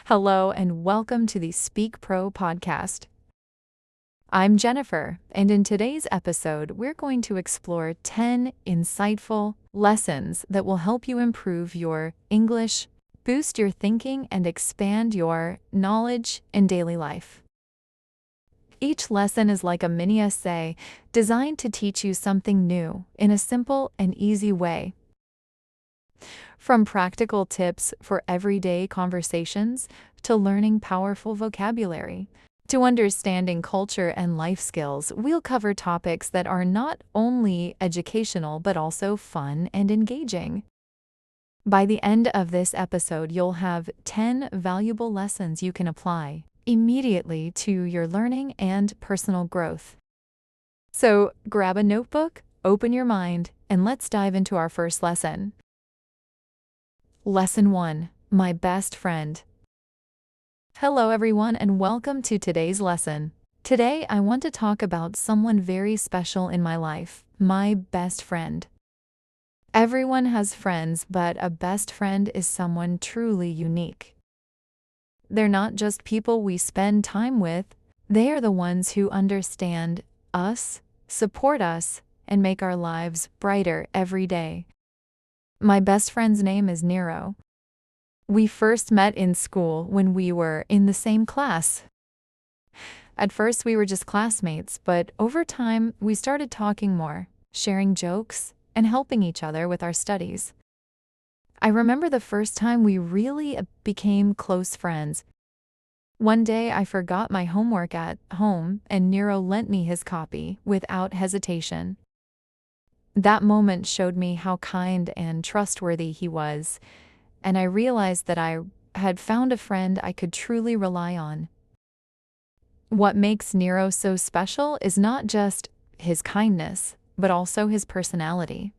Hello and welcome to the SpeakPro podcast. I'm Jennifer, and in today's episode, we're going to explore 10 insightful lessons that will help you improve your English, boost your thinking, and expand your knowledge in daily life. Each lesson is like a mini essay designed to teach you something new in a simple and easy way. From practical tips for everyday conversations to learning powerful vocabulary, to understanding culture and life skills, we'll cover topics that are not only educational but also fun and engaging. By the end of this episode, you'll have 10 valuable lessons you can apply immediately to your learning and personal growth. So grab a notebook, open your mind, and let's dive into our first lesson. Lesson 1. My best friend. Hello everyone and welcome to today's lesson. Today I want to talk about someone very special in my life, my best friend. Everyone has friends, but a best friend is someone truly unique. They're not just people we spend time with, they are the ones who understand us, support us, and make our lives brighter every day. My best friend's name is Nero. We first met in school when we were in the same class. At first we were just classmates, but over time we started talking more, sharing jokes, and helping each other with our studies. I remember the first time we really became close friends. One day I forgot my homework at home and Nero lent me his copy without hesitation. That moment showed me how kind and trustworthy he was, and I realized that I had found a friend I could truly rely on. What makes Nero so special is not just his kindness, but also his personality.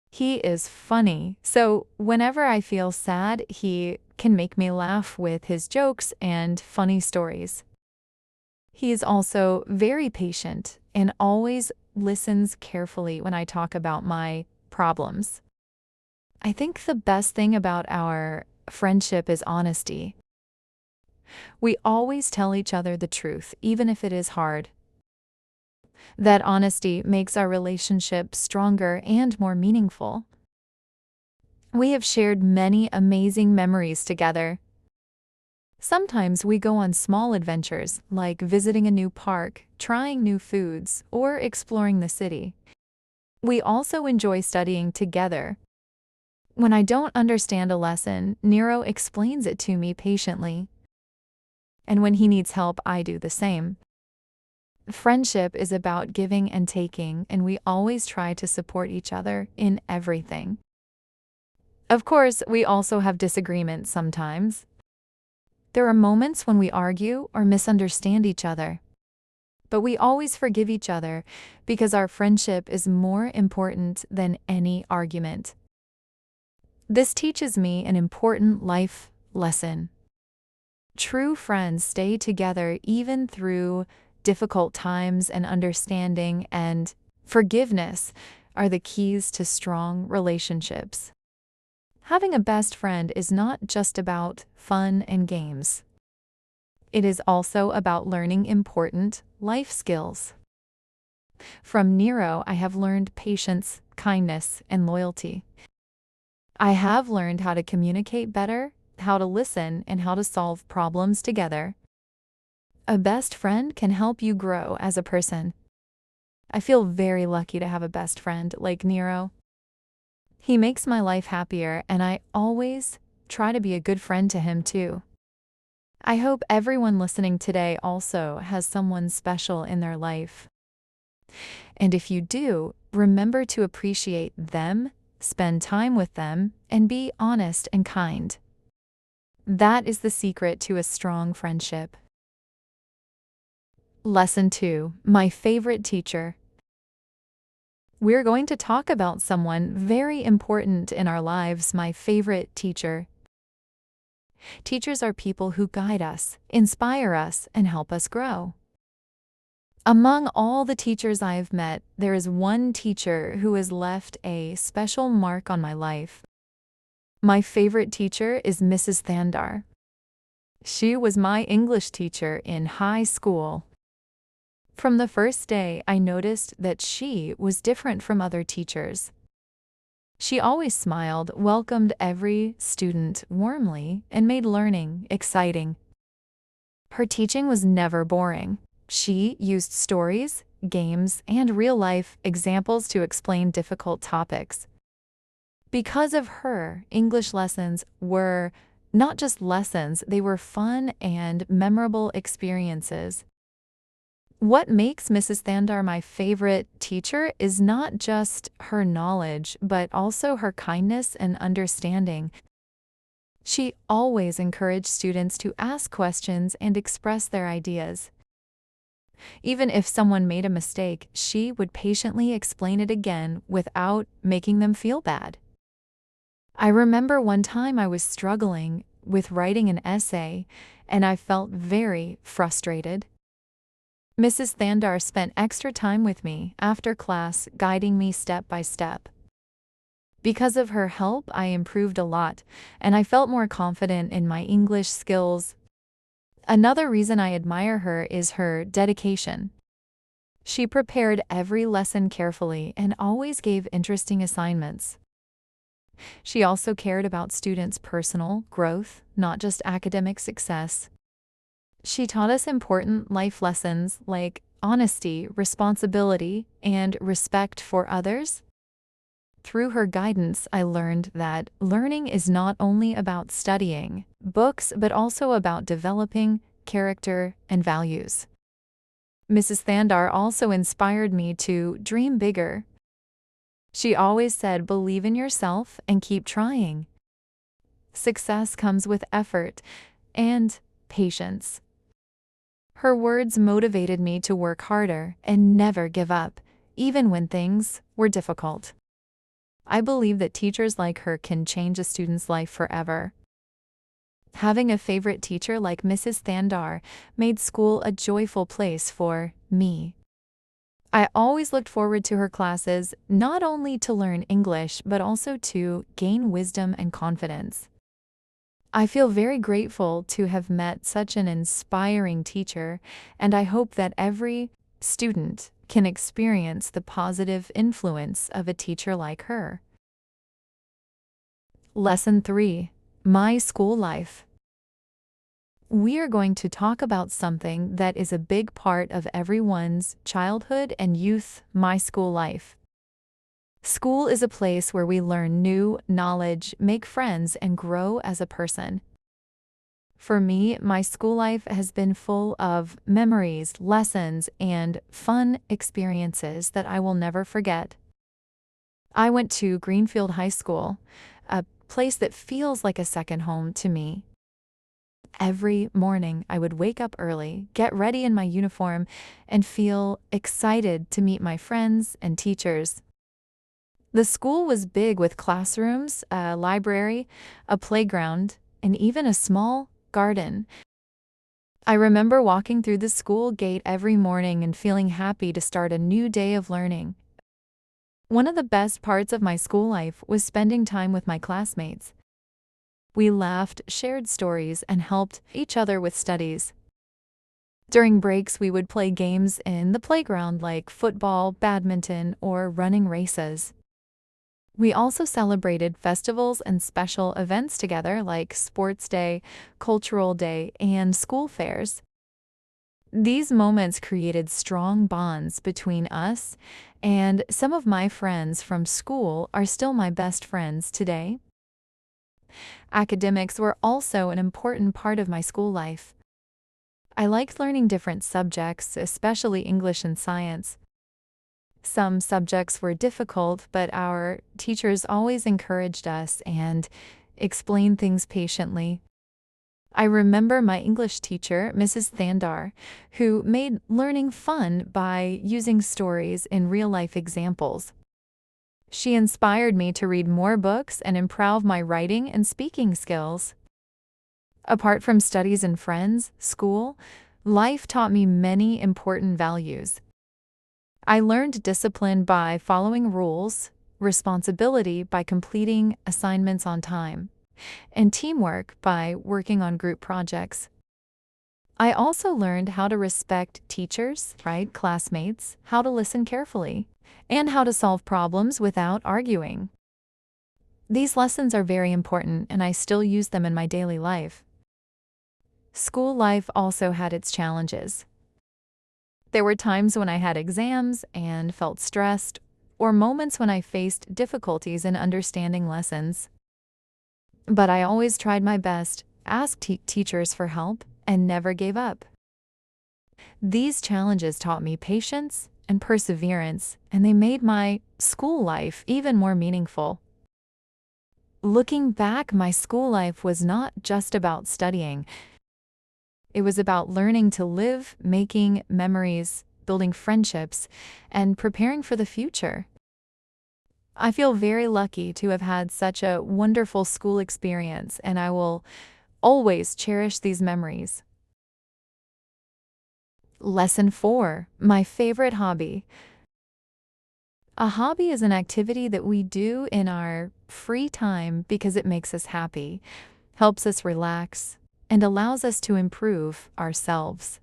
He is funny, so whenever I feel sad, he can make me laugh with his jokes and funny stories. He is also very patient and always listens carefully when I talk about my problems. I think the best thing about our friendship is honesty. We always tell each other the truth, even if it is hard. That honesty makes our relationship stronger and more meaningful. We have shared many amazing memories together. Sometimes we go on small adventures, like visiting a new park, trying new foods, or exploring the city. We also enjoy studying together. When I don't understand a lesson, Nero explains it to me patiently. And when he needs help, I do the same. Friendship is about giving and taking, and we always try to support each other in everything. Of course, we also have disagreements sometimes. There are moments when we argue or misunderstand each other. But we always forgive each other because our friendship is more important than any argument. This teaches me an important life lesson. True friends stay together even through difficult times, and understanding and forgiveness are the keys to strong relationships. Having a best friend is not just about fun and games. It is also about learning important life skills. From Nero, I have learned patience, kindness, and loyalty. I have learned how to communicate better, how to listen, and how to solve problems together. A best friend can help you grow as a person. I feel very lucky to have a best friend like Nero. He makes my life happier, and I always try to be a good friend to him too. I hope everyone listening today also has someone special in their life. And if you do, remember to appreciate them, spend time with them, and be honest and kind. That is the secret to a strong friendship. Lesson 2. My favorite teacher. We're going to talk about someone very important in our lives, my favorite teacher. Teachers are people who guide us, inspire us, and help us grow. Among all the teachers I have met, there is one teacher who has left a special mark on my life. My favorite teacher is Mrs. Thandar. She was my English teacher in high school. From the first day, I noticed that she was different from other teachers. She always smiled, welcomed every student warmly, and made learning exciting. Her teaching was never boring. She used stories, games, and real-life examples to explain difficult topics. Because of her, English lessons were not just lessons, they were fun and memorable experiences. What makes Mrs. Thandar my favorite teacher is not just her knowledge, but also her kindness and understanding. She always encouraged students to ask questions and express their ideas. Even if someone made a mistake, she would patiently explain it again without making them feel bad. I remember one time I was struggling with writing an essay, and I felt very frustrated. Mrs. Thandar spent extra time with me after class, guiding me step by step. Because of her help, I improved a lot, and I felt more confident in my English skills. Another reason I admire her is her dedication. She prepared every lesson carefully and always gave interesting assignments. She also cared about students' personal growth, not just academic success. She taught us important life lessons like honesty, responsibility, and respect for others. Through her guidance, I learned that learning is not only about studying books, but also about developing character and values. Mrs. Thandar also inspired me to dream bigger. She always said, "Believe in yourself and keep trying." Success comes with effort and patience. Her words motivated me to work harder and never give up, even when things were difficult. I believe that teachers like her can change a student's life forever. Having a favorite teacher like Mrs. Thandar made school a joyful place for me. I always looked forward to her classes, not only to learn English, but also to gain wisdom and confidence. I feel very grateful to have met such an inspiring teacher, and I hope that every student can experience the positive influence of a teacher like her. Lesson 3: My School Life. We are going to talk about something that is a big part of everyone's childhood and youth: my school life. School is a place where we learn new knowledge, make friends, and grow as a person. For me, my school life has been full of memories, lessons, and fun experiences that I will never forget. I went to Greenfield High School, a place that feels like a second home to me. Every morning, I would wake up early, get ready in my uniform, and feel excited to meet my friends and teachers. The school was big, with classrooms, a library, a playground, and even a small garden. I remember walking through the school gate every morning and feeling happy to start a new day of learning. One of the best parts of my school life was spending time with my classmates. We laughed, shared stories, and helped each other with studies. During breaks, we would play games in the playground like football, badminton, or running races. We also celebrated festivals and special events together like Sports Day, Cultural Day, and school fairs. These moments created strong bonds between us, and some of my friends from school are still my best friends today. Academics were also an important part of my school life. I liked learning different subjects, especially English and science. Some subjects were difficult, but our teachers always encouraged us and explained things patiently. I remember my English teacher, Mrs. Thandar, who made learning fun by using stories and real-life examples. She inspired me to read more books and improve my writing and speaking skills. Apart from studies and friends, school life taught me many important values. I learned discipline by following rules, responsibility by completing assignments on time, and teamwork by working on group projects. I also learned how to respect teachers, right, classmates, how to listen carefully, and how to solve problems without arguing. These lessons are very important, and I still use them in my daily life. School life also had its challenges. There were times when I had exams and felt stressed, or moments when I faced difficulties in understanding lessons. But I always tried my best, asked teachers for help, and never gave up. These challenges taught me patience and perseverance, and they made my school life even more meaningful. Looking back, my school life was not just about studying. It was about learning to live, making memories, building friendships, and preparing for the future. I feel very lucky to have had such a wonderful school experience, and I will always cherish these memories. Lesson 4: My favorite hobby. A hobby is an activity that we do in our free time because it makes us happy, helps us relax, and allows us to improve ourselves.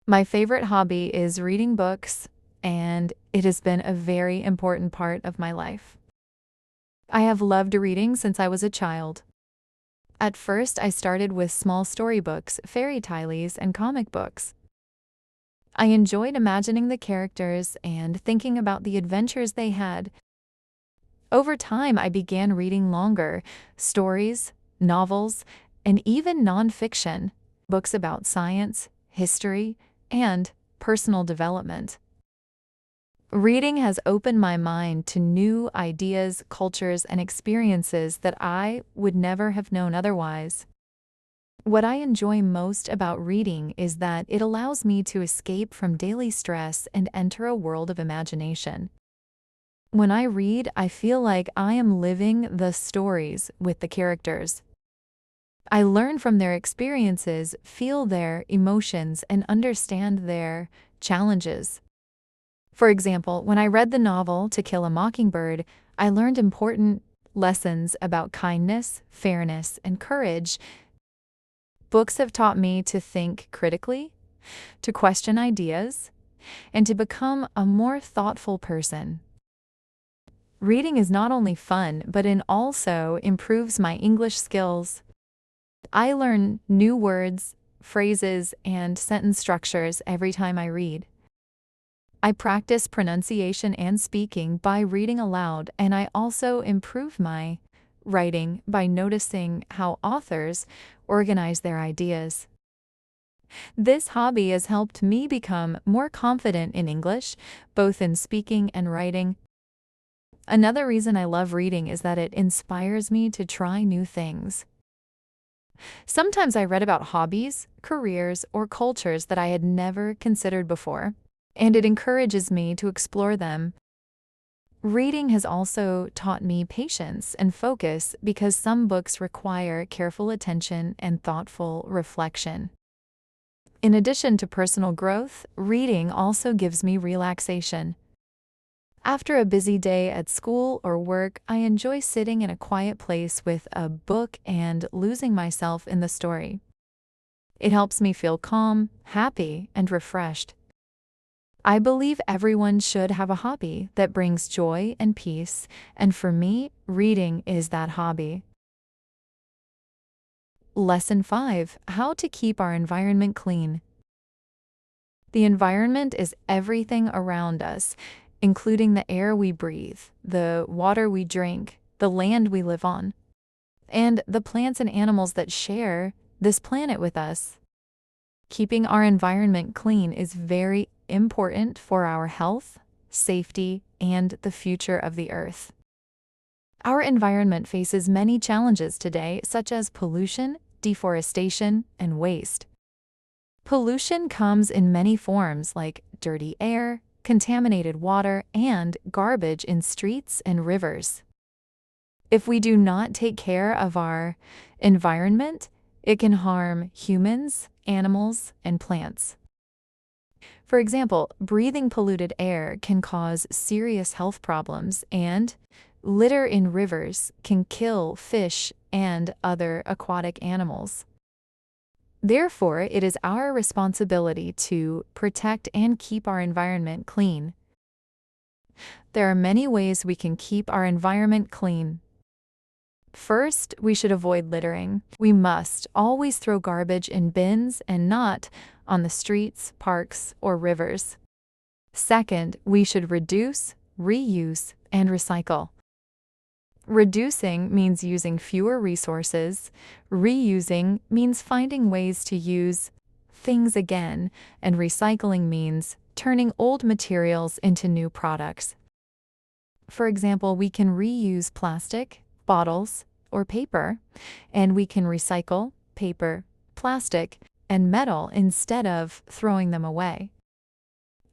My favorite hobby is reading books, and it has been a very important part of my life. I have loved reading since I was a child. At first, I started with small storybooks, fairy tales, and comic books. I enjoyed imagining the characters and thinking about the adventures they had. Over time, I began reading longer stories, novels, and even nonfiction, books about science, history, and personal development. Reading has opened my mind to new ideas, cultures, and experiences that I would never have known otherwise. What I enjoy most about reading is that it allows me to escape from daily stress and enter a world of imagination. When I read, I feel like I am living the stories with the characters. I learn from their experiences, feel their emotions, and understand their challenges. For example, when I read the novel To Kill a Mockingbird, I learned important lessons about kindness, fairness, and courage. Books have taught me to think critically, to question ideas, and to become a more thoughtful person. Reading is not only fun, but it also improves my English skills. I learn new words, phrases, and sentence structures every time I read. I practice pronunciation and speaking by reading aloud, and I also improve my writing by noticing how authors organize their ideas. This hobby has helped me become more confident in English, both in speaking and writing. Another reason I love reading is that it inspires me to try new things. Sometimes I read about hobbies, careers, or cultures that I had never considered before, and it encourages me to explore them. Reading has also taught me patience and focus because some books require careful attention and thoughtful reflection. In addition to personal growth, reading also gives me relaxation. After a busy day at school or work, I enjoy sitting in a quiet place with a book and losing myself in the story. It helps me feel calm, happy, and refreshed. I believe everyone should have a hobby that brings joy and peace, and for me, reading is that hobby. Lesson 5: How to keep our environment clean. The environment is everything around us, including the air we breathe, the water we drink, the land we live on, and the plants and animals that share this planet with us. Keeping our environment clean is very important for our health, safety, and the future of the Earth. Our environment faces many challenges today, such as pollution, deforestation, and waste. Pollution comes in many forms like dirty air, contaminated water, and garbage in streets and rivers. If we do not take care of our environment, it can harm humans, animals, and plants. For example, breathing polluted air can cause serious health problems and Litter in rivers can kill fish and other aquatic animals. Therefore, it is our responsibility to protect and keep our environment clean. There are many ways we can keep our environment clean. First, we should avoid littering. We must always throw garbage in bins and not on the streets, parks, or rivers. Second, we should reduce, reuse, and recycle. Reducing means using fewer resources. Reusing means finding ways to use things again, and recycling means turning old materials into new products. For example, we can reuse plastic, bottles, or paper, and we can recycle paper, plastic, and metal instead of throwing them away.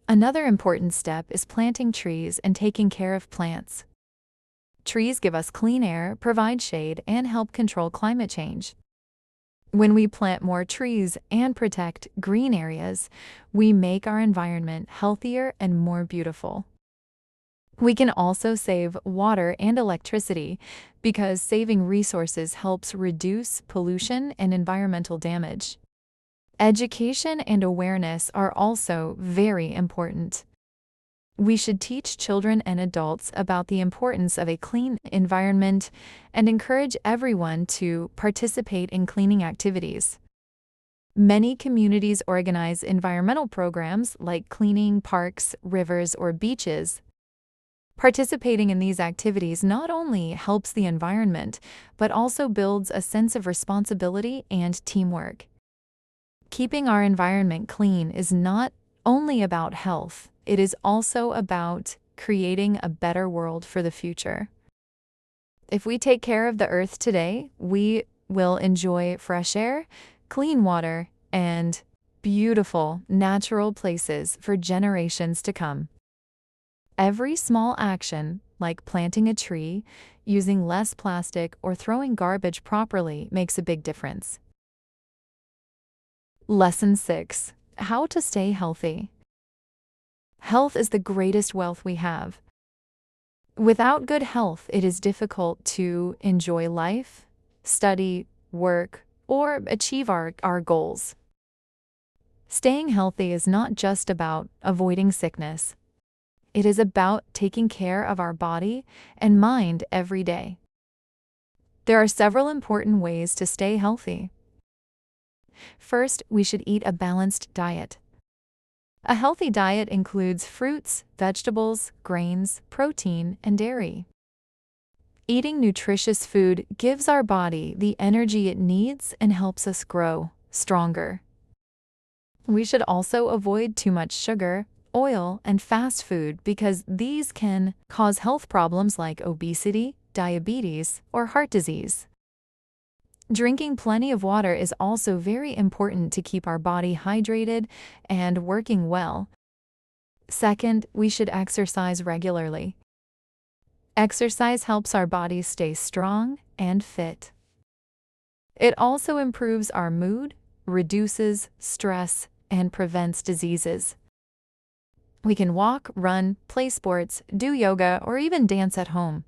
Another important step is planting trees and taking care of plants. Trees give us clean air, provide shade, and help control climate change. When we plant more trees and protect green areas, we make our environment healthier and more beautiful. We can also save water and electricity because saving resources helps reduce pollution and environmental damage. Education and awareness are also very important. We should teach children and adults about the importance of a clean environment and encourage everyone to participate in cleaning activities. Many communities organize environmental programs like cleaning parks, rivers, or beaches. Participating in these activities not only helps the environment, but also builds a sense of responsibility and teamwork. Keeping our environment clean is not only about health, it is also about creating a better world for the future. If we take care of the earth today, we will enjoy fresh air, clean water, and beautiful natural places for generations to come. Every small action, like planting a tree, using less plastic, or throwing garbage properly, makes a big difference. Lesson 6: How to stay healthy. Health is the greatest wealth we have. Without good health, it is difficult to enjoy life, study, work, or achieve our goals. Staying healthy is not just about avoiding sickness. It is about taking care of our body and mind every day. There are several important ways to stay healthy. First, we should eat a balanced diet. A healthy diet includes fruits, vegetables, grains, protein, and dairy. Eating nutritious food gives our body the energy it needs and helps us grow stronger. We should also avoid too much sugar, oil, and fast food because these can cause health problems like obesity, diabetes, or heart disease. Drinking plenty of water is also very important to keep our body hydrated and working well. Second, we should exercise regularly. Exercise helps our bodies stay strong and fit. It also improves our mood, reduces stress, and prevents diseases. We can walk, run, play sports, do yoga, or even dance at home.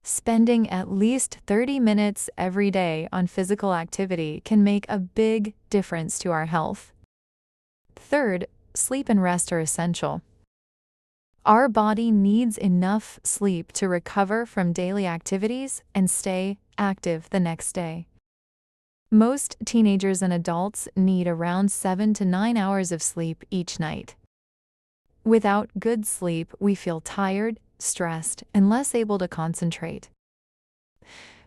Spending at least 30 minutes every day on physical activity can make a big difference to our health. Third, sleep and rest are essential. Our body needs enough sleep to recover from daily activities and stay active the next day. Most teenagers and adults need around 7 to 9 hours of sleep each night. Without good sleep, we feel tired, stressed, and less able to concentrate.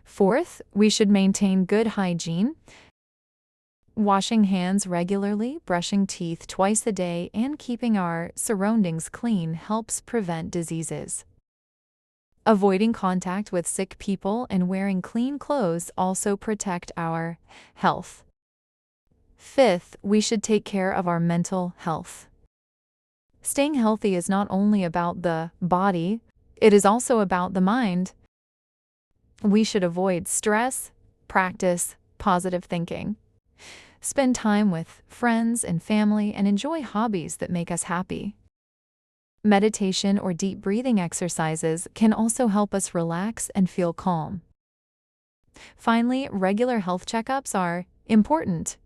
Fourth, we should maintain good hygiene. Washing hands regularly, brushing teeth twice a day, and keeping our surroundings clean helps prevent diseases. Avoiding contact with sick people and wearing clean clothes also protect our health. Fifth, we should take care of our mental health. Staying healthy is not only about the body, it is also about the mind. We should avoid stress, practice positive thinking, spend time with friends and family, and enjoy hobbies that make us happy. Meditation or deep breathing exercises can also help us relax and feel calm. Finally, regular health checkups are important.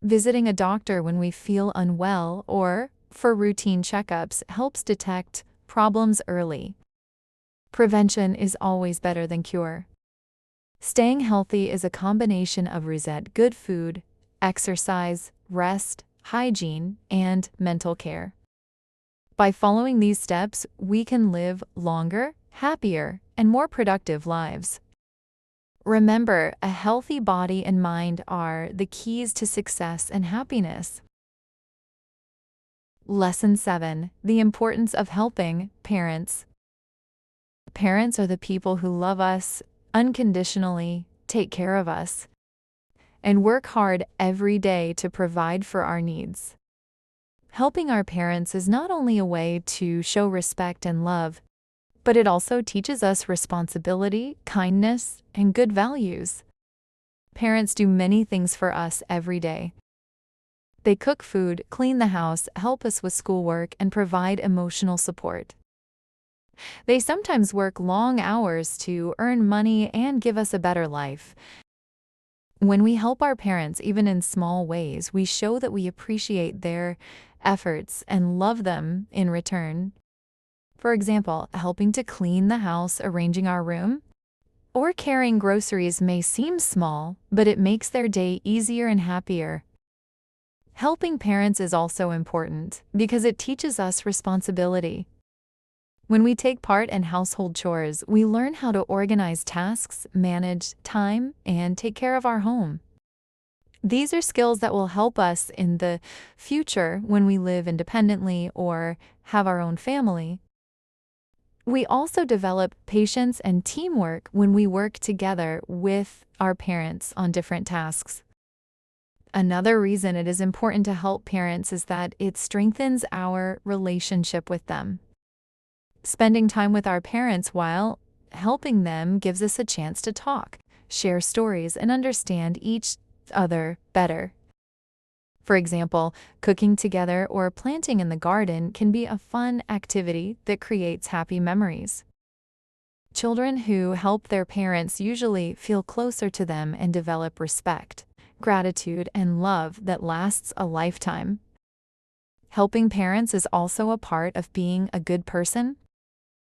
Visiting a doctor when we feel unwell or for routine checkups helps detect problems early. Prevention is always better than cure. Staying healthy is a combination of good food, exercise, rest, hygiene, and mental care. By following these steps, we can live longer, happier, and more productive lives. Remember, a healthy body and mind are the keys to success and happiness. Lesson 7: The importance of helping parents. Parents are the people who love us unconditionally, take care of us, and work hard every day to provide for our needs. Helping our parents is not only a way to show respect and love, but it also teaches us responsibility, kindness, and good values. Parents do many things for us every day. They cook food, clean the house, help us with schoolwork, and provide emotional support. They sometimes work long hours to earn money and give us a better life. When we help our parents, even in small ways, we show that we appreciate their efforts and love them in return. For example, helping to clean the house, arranging our room, or carrying groceries may seem small, but it makes their day easier and happier. Helping parents is also important because it teaches us responsibility. When we take part in household chores, we learn how to organize tasks, manage time, and take care of our home. These are skills that will help us in the future when we live independently or have our own family. We also develop patience and teamwork when we work together with our parents on different tasks. Another reason it is important to help parents is that it strengthens our relationship with them. Spending time with our parents while helping them gives us a chance to talk, share stories, and understand each other better. For example, cooking together or planting in the garden can be a fun activity that creates happy memories. Children who help their parents usually feel closer to them and develop respect, gratitude, and love that lasts a lifetime. Helping parents is also a part of being a good person.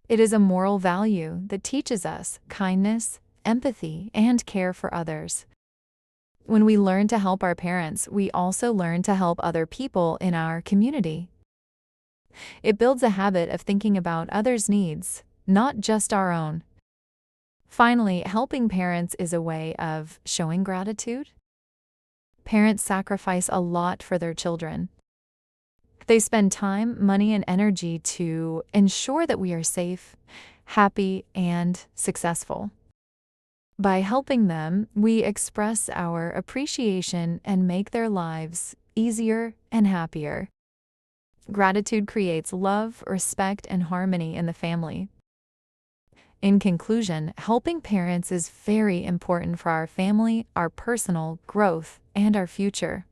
It is a moral value that teaches us kindness, empathy, and care for others. When we learn to help our parents, we also learn to help other people in our community. It builds a habit of thinking about others' needs, not just our own. Finally, helping parents is a way of showing gratitude. Parents sacrifice a lot for their children. They spend time, money, and energy to ensure that we are safe, happy, and successful. By helping them, we express our appreciation and make their lives easier and happier. Gratitude creates love, respect, and harmony in the family. In conclusion, helping parents is very important for our family, our personal growth, and our future.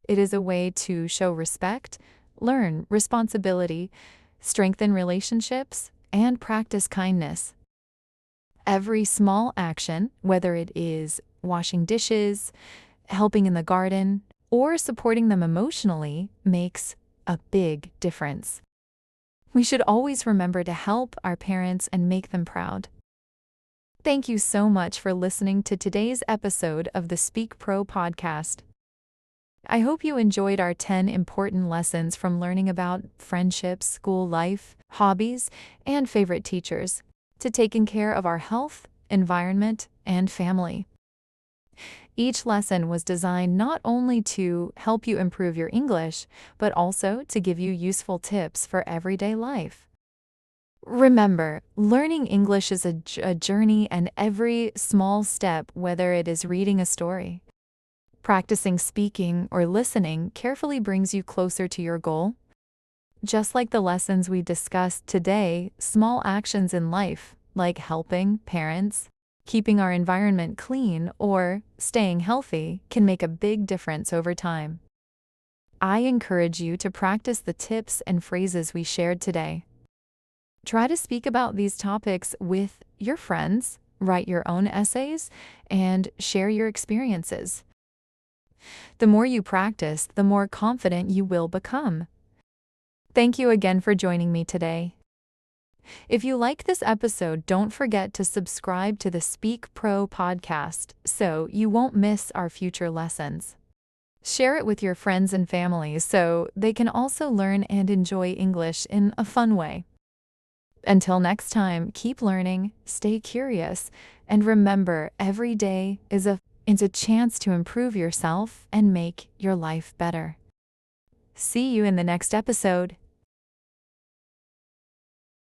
It is a way to show respect, learn responsibility, strengthen relationships, and practice kindness. Every small action, whether it is washing dishes, helping in the garden, or supporting them emotionally, makes a big difference. We should always remember to help our parents and make them proud. Thank you so much for listening to today's episode of the SpeakPro podcast. I hope you enjoyed our 10 important lessons from learning about friendships, school life, hobbies, and favorite teachers, to taking care of our health, environment, and family. Each lesson was designed not only to help you improve your English, but also to give you useful tips for everyday life. Remember, learning English is a journey, and every small step, whether it is reading a story, practicing speaking, or listening, carefully brings you closer to your goal. Just like the lessons we discussed today, small actions in life, like helping parents, keeping our environment clean, or staying healthy, can make a big difference over time. I encourage you to practice the tips and phrases we shared today. Try to speak about these topics with your friends, write your own essays, and share your experiences. The more you practice, the more confident you will become. Thank you again for joining me today. If you like this episode, don't forget to subscribe to the SpeakPro podcast so you won't miss our future lessons. Share it with your friends and family so they can also learn and enjoy English in a fun way. Until next time, keep learning, stay curious, and remember every day is a chance to improve yourself and make your life better. See you in the next episode.